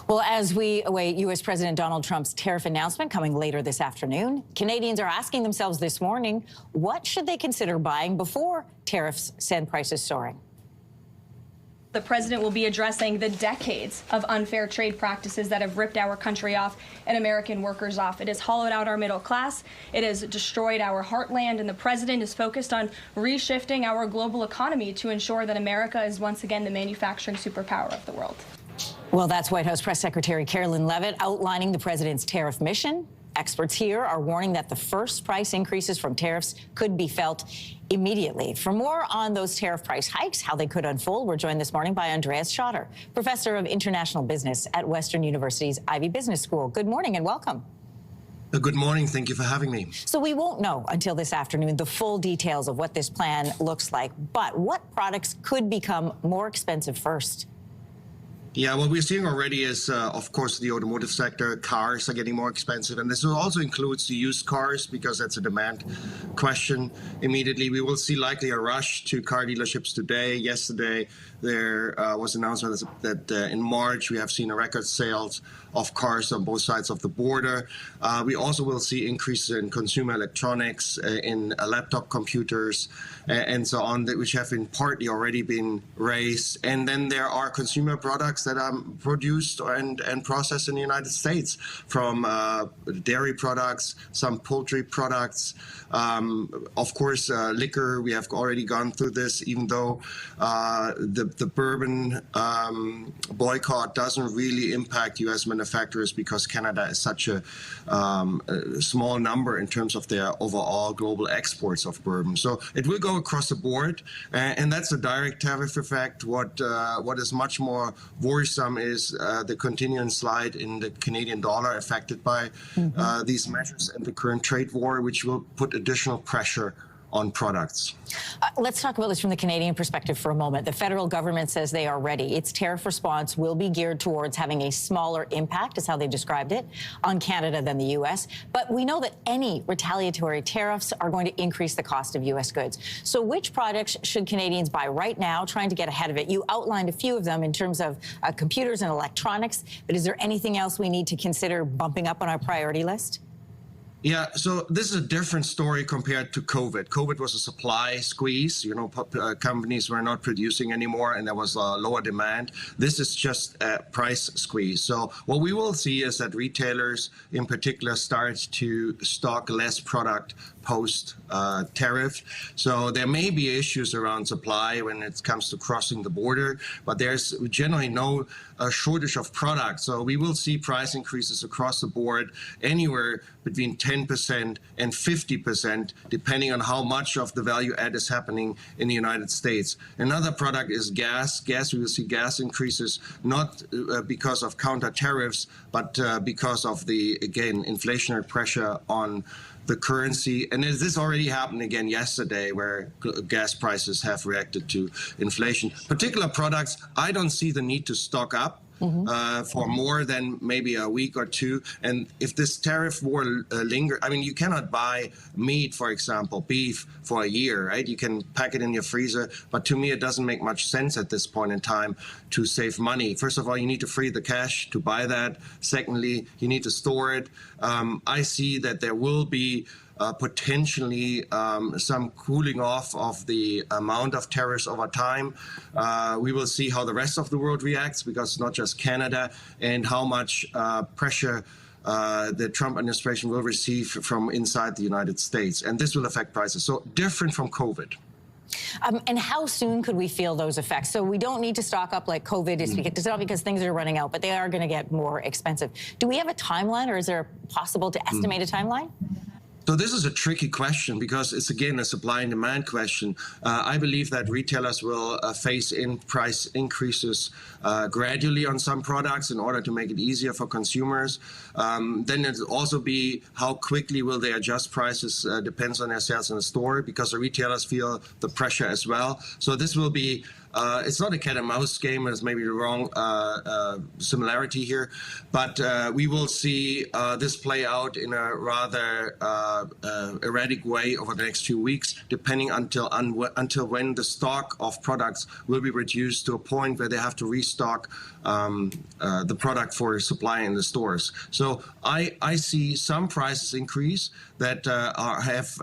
Well, as we await U.S. President Donald Trump's tariff announcement coming later this afternoon, Canadians are asking themselves this morning, what should they consider buying before tariffs send prices soaring? The president will be addressing the decades of unfair trade practices that have ripped our country off and American workers off. It has hollowed out our middle class. It has destroyed our heartland, and the president is focused on reshifting our global economy to ensure that America is once again the manufacturing superpower of the world. Well, that's White House Press Secretary Carolyn Leavitt outlining the president's tariff mission. Experts here are warning that the first price increases from tariffs could be felt immediately. For more on those tariff price hikes, how they could unfold, we're joined this morning by Andreas Schotter, professor of international business at Western University's Ivey Business School. Good morning and welcome. Good morning. Thank you for having me. So we won't know until this afternoon the full details of what this plan looks like, but what products could become more expensive first? Yeah, what we're seeing already is, of course, the automotive sector. Cars are getting more expensive, and this also includes the used cars because that's a demand question. Immediately, we will see likely a rush to car dealerships today. Yesterday, there was an announcement that in March we have seen a record sales of cars on both sides of the border. We also will see increases in consumer electronics, in laptop computers, and so on, which have been partly already been raised. And then there are consumer products that are produced and processed in the United States, from dairy products, some poultry products, of course, liquor. We have already gone through this, even though the bourbon boycott doesn't really impact U.S. manufacturers because Canada is such a small number in terms of their overall global exports of bourbon. So it will go across the board, and that's a direct tariff effect. What is much more worrisome is the continuing slide in the Canadian dollar affected by these measures and the current trade war, which will put additional pressure on products. Let's talk about this from the Canadian perspective for a moment. The federal government says they are ready. Its tariff response will be geared towards having a smaller impact, is how they described it, on Canada than the U.S. But we know that any retaliatory tariffs are going to increase the cost of U.S. goods. So which products should Canadians buy right now, trying to get ahead of it? You outlined a few of them in terms of computers and electronics, but is there anything else we need to consider bumping up on our priority list? Yeah, so this is a different story compared to COVID. COVID was a supply squeeze. You know, companies were not producing anymore, and there was a lower demand. This is just a price squeeze. So what we will see is that retailers, in particular, start to stock less product post-tariff. So there may be issues around supply when it comes to crossing the border, but there's generally no shortage of products. So we will see price increases across the board, anywhere between 10% and 50%, depending on how much of the value add is happening in the United States. Another product is gas. We will see gas increases, not because of counter tariffs, but because of the, again, inflationary pressure on the currency. And this already happened again yesterday, where gas prices have reacted to inflation. Particular products, I don't see the need to stock up for more than maybe a week or two. And if this tariff war lingers, I mean, you cannot buy meat, for example, beef, for a year, right? You can pack it in your freezer, but to me, it doesn't make much sense at this point in time to save money. First of all, you need to free the cash to buy that. Secondly, you need to store it. I see that there will be potentially some cooling off of the amount of tariffs over time. We will see how the rest of the world reacts, because it's not just Canada, and how much pressure the Trump administration will receive from inside the United States. And this will affect prices. So different from COVID. And how soon could we feel those effects? So we don't need to stock up like COVID is, it's not because things are running out, but they are going to get more expensive. Do we have a timeline, or is there possible to estimate a timeline? So this is a tricky question, because it's, again, a supply and demand question. I believe that retailers will phase in price increases gradually on some products in order to make it easier for consumers. Then it'll also be how quickly will they adjust prices, depends on their sales in the store, because the retailers feel the pressure as well. So this will be it's not a cat and mouse game. There's maybe the wrong similarity here, but we will see this play out in a rather erratic way over the next few weeks, depending until when the stock of products will be reduced to a point where they have to restock the product for supply in the stores. So I see some prices increase that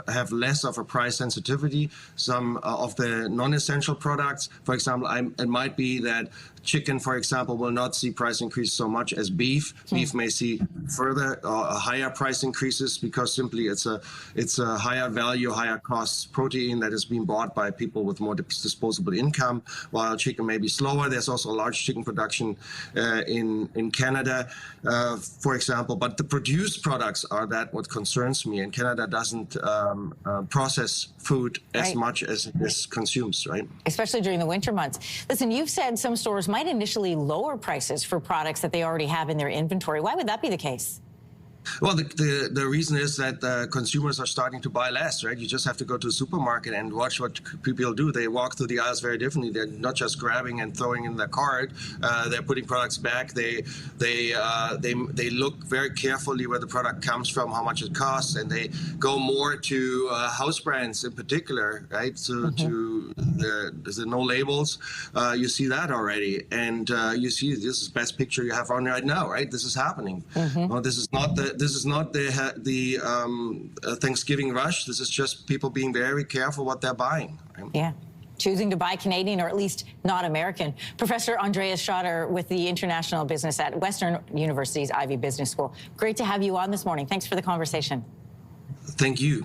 have less of a price sensitivity. Some of the non-essential products, for example, it might be that chicken, for example, will not see price increase so much as beef. Beef may see further higher price increases because simply it's a higher value, higher cost protein that is being bought by people with more disposable income, while chicken may be slower. There's also a large chicken production in Canada, for example. But the produced products are what concerns me, and Canada doesn't process food as much as it consumes, right? Especially during the winter months. Listen, you've said some stores might initially lower prices for products that they already have in their inventory. Why would that be the case? Well, the reason is that consumers are starting to buy less, right? You just have to go to a supermarket and watch what people do. They walk through the aisles very differently. They're not just grabbing and throwing in their cart. They're putting products back. They look very carefully where the product comes from, how much it costs, and they go more to house brands in particular, right? So to the no labels. You see that already, and you see this is the best picture you have on right now, right? This is happening. Well, this is not the Thanksgiving rush. This is just people being very careful what they're buying. Right? Yeah. Choosing to buy Canadian, or at least not American. Professor Andreas Schotter with the International Business at Western University's Ivey Business School. Great to have you on this morning. Thanks for the conversation. Thank you.